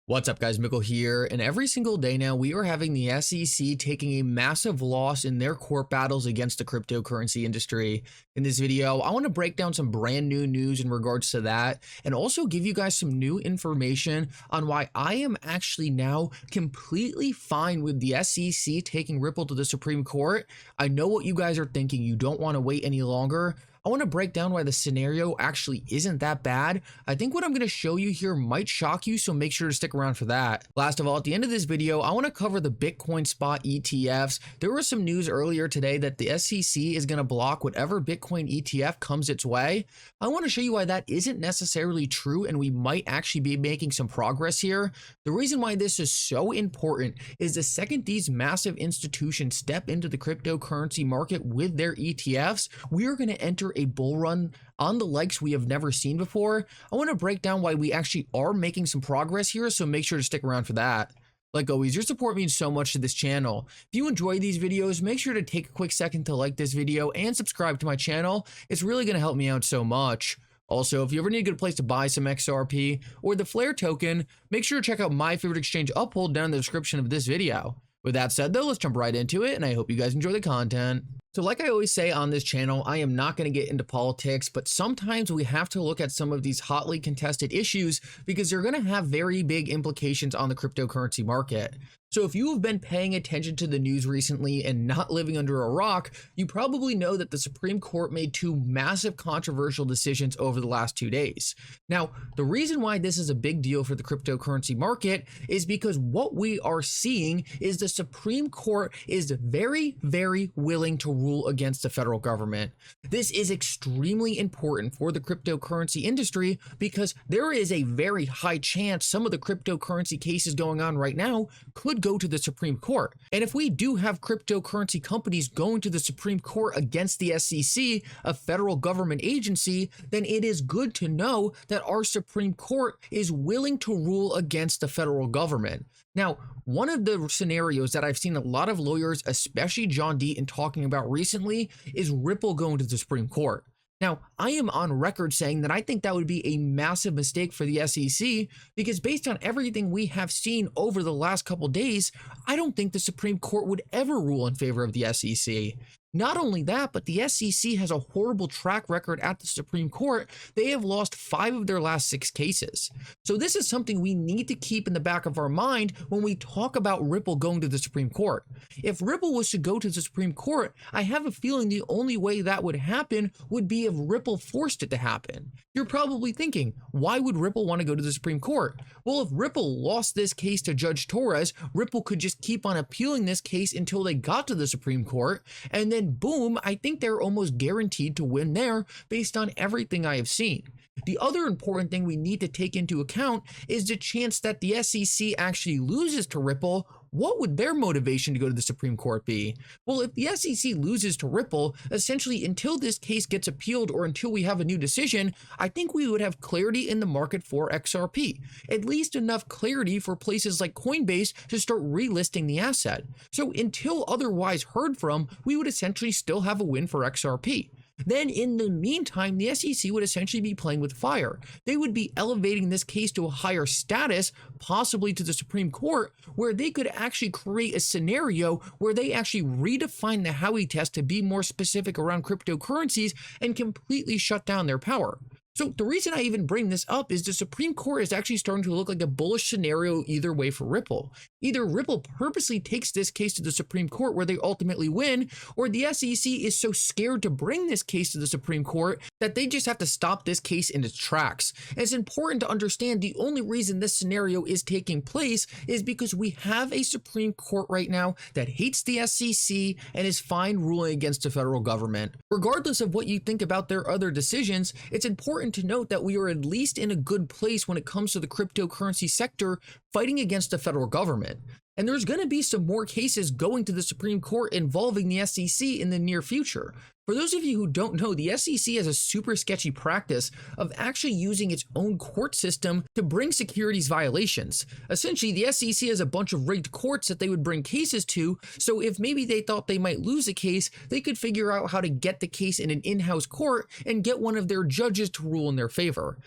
What's up guys, Mickle here, and every single day now we are having the SEC taking a massive loss in their court battles against the cryptocurrency industry. In this video, I want to break down some brand new news in regards to that and also give you guys some new information on why I am actually now completely fine with the SEC taking Ripple to the Supreme Court. I know what you guys are thinking, you don't want to wait any longer. I want to break down why the scenario actually isn't that bad. I think what I'm going to show you here might shock you, so make sure to stick around for that. Last of all, at the end of this video, I want to cover the Bitcoin spot ETFs. There was some news earlier today that the SEC is going to block whatever Bitcoin ETF comes its way. I want to show you why that isn't necessarily true, and we might actually be making some progress here. The reason why this is so important is the second these massive institutions step into the cryptocurrency market with their ETFs, we are going to enter a bull run on the likes we have never seen before. I want to break down why we actually are making some progress here, so make sure to stick around for that. Like always, your support means so much to this channel. If you enjoy these videos, make sure to take a quick second to like this video and subscribe to my channel. It's really going to help me out so much. Also, if you ever need a good place to buy some XRP or the Flare token, make sure to check out my favorite exchange, Uphold, down in the description of this video. With that said though, let's jump right into it, and I hope you guys enjoy the content. So like I always say on this channel, I am not going to get into politics, but sometimes we have to look at some of these hotly contested issues because they're going to have very big implications on the cryptocurrency market. So if you have been paying attention to the news recently and not living under a rock, you probably know that the Supreme Court made two massive controversial decisions over the last 2 days. Now, the reason why this is a big deal for the cryptocurrency market is because what we are seeing is the Supreme Court is very, very willing to rule against the federal government. This is extremely important for the cryptocurrency industry because there is a very high chance some of the cryptocurrency cases going on right now could go to the Supreme Court. And if we do have cryptocurrency companies going to the Supreme Court against the SEC, a federal government agency, then it is good to know that our Supreme Court is willing to rule against the federal government. Now, one of the scenarios that I've seen a lot of lawyers, especially John Deaton, talking about recently is Ripple going to the Supreme Court. Now, I am on record saying that I think that would be a massive mistake for the SEC because based on everything we have seen over the last couple days, I don't think the Supreme Court would ever rule in favor of the SEC. Not only that, but the SEC has a horrible track record at the Supreme Court. They have lost 5 of their last 6 cases. So this is something we need to keep in the back of our mind when we talk about Ripple going to the Supreme Court. If Ripple was to go to the Supreme Court, I have a feeling the only way that would happen would be if Ripple forced it to happen. You're probably thinking, why would Ripple want to go to the Supreme Court? Well, if Ripple lost this case to Judge Torres, Ripple could just keep on appealing this case until they got to the Supreme Court, and then boom, I think they're almost guaranteed to win there based on everything I have seen. The other important thing we need to take into account is the chance that the SEC actually loses to Ripple. What would their motivation to go to the Supreme Court be? Well, if the SEC loses to Ripple, essentially until this case gets appealed or until we have a new decision, I think we would have clarity in the market for XRP. At least enough clarity for places like Coinbase to start relisting the asset. So until otherwise heard from, we would essentially still have a win for XRP. Then in the meantime, the SEC would essentially be playing with fire. They would be elevating this case to a higher status, possibly to the Supreme Court, where they could actually create a scenario where they actually redefine the Howey test to be more specific around cryptocurrencies and completely shut down their power. So the reason I even bring this up is the Supreme Court is actually starting to look like a bullish scenario either way for Ripple. Either Ripple purposely takes this case to the Supreme Court where they ultimately win, or the SEC is so scared to bring this case to the Supreme Court that they just have to stop this case in its tracks. And it's important to understand the only reason this scenario is taking place is because we have a Supreme Court right now that hates the SEC and is fine ruling against the federal government. Regardless of what you think about their other decisions, it's important to note that we are at least in a good place when it comes to the cryptocurrency sector fighting against the federal government. And there's going to be some more cases going to the Supreme Court involving the SEC in the near future. For those of you who don't know, the SEC has a super sketchy practice of actually using its own court system to bring securities violations. Essentially, the SEC has a bunch of rigged courts that they would bring cases to, so if maybe they thought they might lose a case, they could figure out how to get the case in an in-house court and get one of their judges to rule in their favor.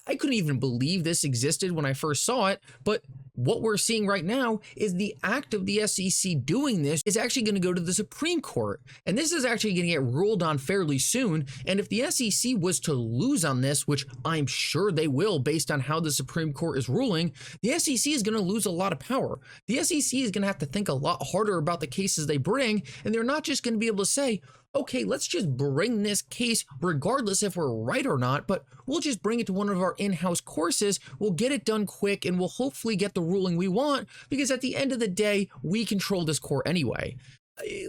I couldn't even believe this existed when I first saw it, but what we're seeing right now is the act of the SEC doing this is actually going to go to the Supreme Court. And this is actually going to get ruled on fairly soon. And if the SEC was to lose on this, which I'm sure they will based on how the Supreme Court is ruling, the SEC is going to lose a lot of power. The SEC is going to have to think a lot harder about the cases they bring. And they're not just going to be able to say, okay, let's just bring this case regardless if we're right or not, but we'll just bring it to one of our in-house courses. We'll get it done quick and we'll hopefully get the ruling we want, because at the end of the day, we control this court anyway.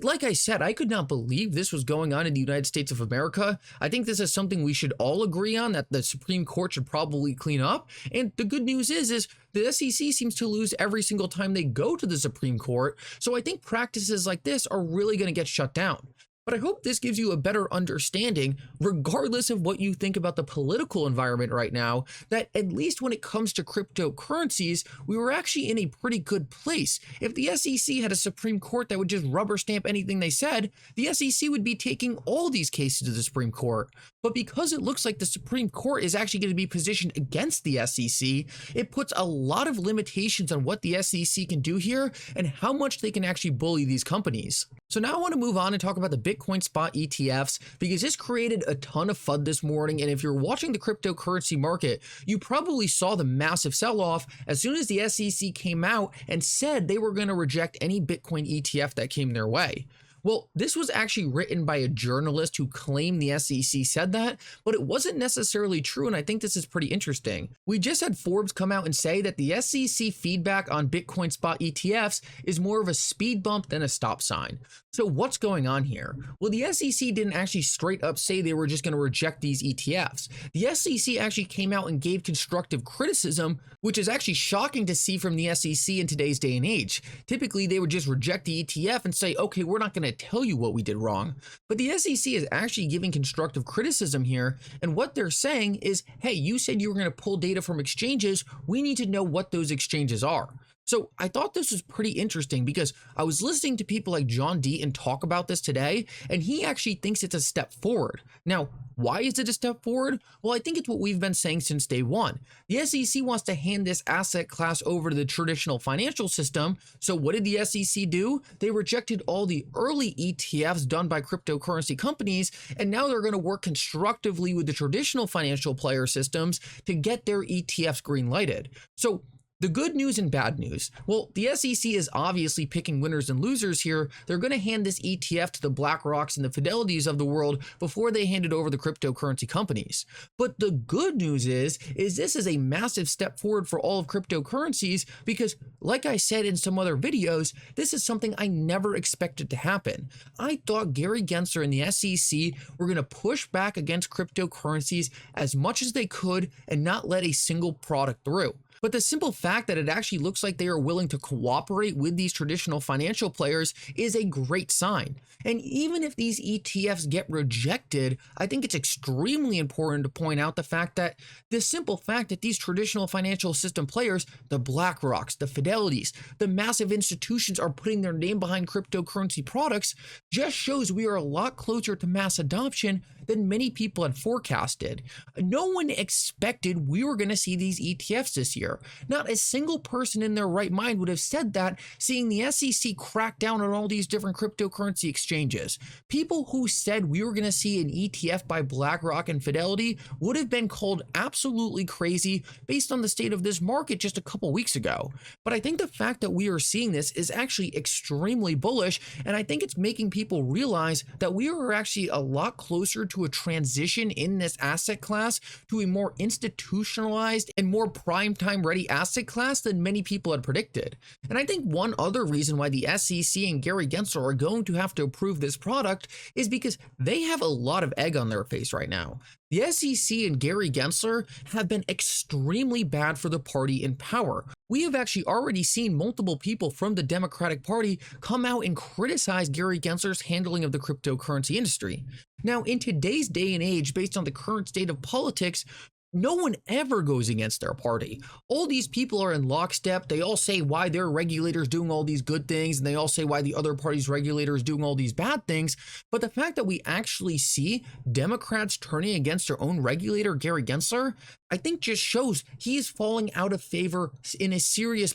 Like I said, I could not believe this was going on in the United States of America. I think this is something we should all agree on, that the Supreme Court should probably clean up. And the good news is the SEC seems to lose every single time they go to the Supreme Court. So I think practices like this are really going to get shut down. But I hope this gives you a better understanding, regardless of what you think about the political environment right now, that at least when it comes to cryptocurrencies, we were actually in a pretty good place. If the SEC had a Supreme Court that would just rubber stamp anything they said, the SEC would be taking all these cases to the Supreme Court. But because it looks like the Supreme Court is actually going to be positioned against the SEC, it puts a lot of limitations on what the SEC can do here and how much they can actually bully these companies. So now I want to move on and talk about the Bitcoin spot ETFs, because this created a ton of FUD this morning. And if you're watching the cryptocurrency market, you probably saw the massive sell-off as soon as the SEC came out and said they were going to reject any Bitcoin ETF that came their way. Well, this was actually written by a journalist who claimed the SEC said that, but it wasn't necessarily true, and I think this is pretty interesting. We just had Forbes come out and say that the SEC feedback on Bitcoin spot ETFs is more of a speed bump than a stop sign. So what's going on here? Well, the SEC didn't actually straight up say they were just going to reject these ETFs. The SEC actually came out and gave constructive criticism, which is actually shocking to see from the SEC in today's day and age. Typically, they would just reject the ETF and say, okay, we're not going to tell you what we did wrong. But the SEC is actually giving constructive criticism here, and what they're saying is, hey, you said you were going to pull data from exchanges. We need to know what those exchanges are. So I thought this was pretty interesting, because I was listening to people like John Deaton talk about this today, and he actually thinks it's a step forward. Now, why is it a step forward? Well, I think it's what we've been saying since day one. The SEC wants to hand this asset class over to the traditional financial system. So what did the SEC do? They rejected all the early ETFs done by cryptocurrency companies, and now they're going to work constructively with the traditional financial player systems to get their ETFs green lighted. So the good news and bad news. Well, the SEC is obviously picking winners and losers here. They're going to hand this ETF to the BlackRocks and the Fidelities of the world before they hand it over to the cryptocurrency companies. But the good news is this is a massive step forward for all of cryptocurrencies, because like I said in some other videos, this is something I never expected to happen. I thought Gary Gensler and the SEC were going to push back against cryptocurrencies as much as they could and not let a single product through. But the simple fact that it actually looks like they are willing to cooperate with these traditional financial players is a great sign. And even if these ETFs get rejected, I think it's extremely important to point out the fact that the simple fact that these traditional financial system players, the BlackRocks, the Fidelities, the massive institutions are putting their name behind cryptocurrency products just shows we are a lot closer to mass adoption than many people had forecasted. No one expected we were going to see these ETFs this year. Not a single person in their right mind would have said that, seeing the SEC crack down on all these different cryptocurrency exchanges. People who said we were going to see an ETF by BlackRock and Fidelity would have been called absolutely crazy based on the state of this market just a couple weeks ago. But I think the fact that we are seeing this is actually extremely bullish, and I think it's making people realize that we are actually a lot closer to a transition in this asset class to a more institutionalized and more prime time ready asset class than many people had predicted. And I think one other reason why the SEC and Gary Gensler are going to have to approve this product is because they have a lot of egg on their face right now. The SEC and Gary Gensler have been extremely bad for the party in power. We have actually already seen multiple people from the Democratic Party come out and criticize Gary Gensler's handling of the cryptocurrency industry. Now, in today's day and age, based on the current state of politics, no one ever goes against their party. All these people are in lockstep. They all say why their regulator's doing all these good things, and they all say why the other party's regulator is doing all these bad things. But the fact that we actually see Democrats turning against their own regulator, Gary Gensler, I think just shows he is falling out of favor in a serious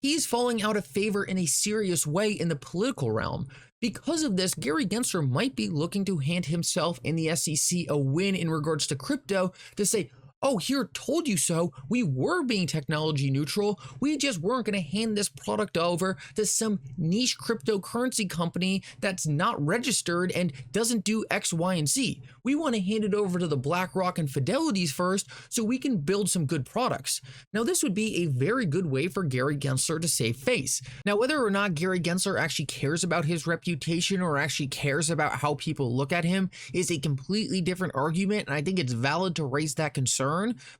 he's falling out of favor in a serious way in the political realm. Because of this, Gary Gensler might be looking to hand himself and the SEC a win in regards to crypto to say, oh, here, told you so. We were being technology neutral. We just weren't going to hand this product over to some niche cryptocurrency company that's not registered and doesn't do X, Y, and Z. We want to hand it over to the BlackRock and Fidelities first so we can build some good products. Now, this would be a very good way for Gary Gensler to save face. Now, whether or not Gary Gensler actually cares about his reputation or actually cares about how people look at him is a completely different argument, and I think it's valid to raise that concern.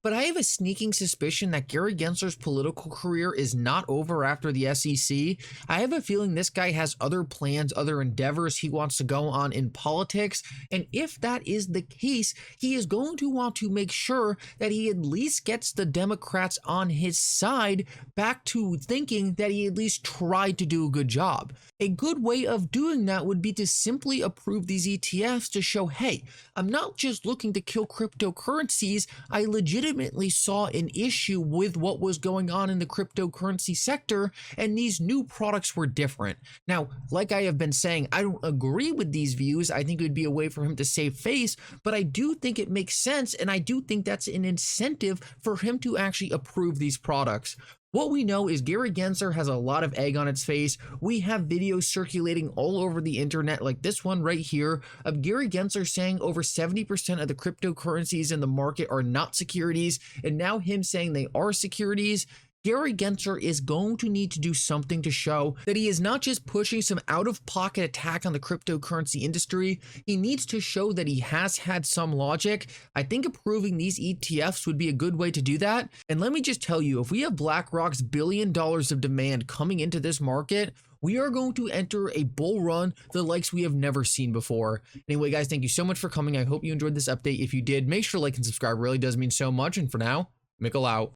But I have a sneaking suspicion that Gary Gensler's political career is not over after the SEC. I have a feeling this guy has other plans, other endeavors he wants to go on in politics, and if that is the case, he is going to want to make sure that he at least gets the Democrats on his side back to thinking that he at least tried to do a good job. A good way of doing that would be to simply approve these ETFs to show, hey, I'm not just looking to kill cryptocurrencies, I legitimately saw an issue with what was going on in the cryptocurrency sector, and these new products were different. Now, like I have been saying, I don't agree with these views. I think it would be a way for him to save face, but I do think it makes sense, and I do think that's an incentive for him to actually approve these products. What we know is Gary Gensler has a lot of egg on its face. We have videos circulating all over the internet, like this one right here, of Gary Gensler saying over 70% of the cryptocurrencies in the market are not securities, and now him saying they are securities. Gary Gensler is going to need to do something to show that he is not just pushing some out-of-pocket attack on the cryptocurrency industry. He needs to show that he has had some logic. I think approving these ETFs would be a good way to do that. And let me just tell you, if we have BlackRock's $1 billion of demand coming into this market, we are going to enter a bull run the likes we have never seen before. Anyway, guys, thank you so much for coming. I hope you enjoyed this update. If you did, make sure to like and subscribe. It really does mean so much. And for now, Mickle out.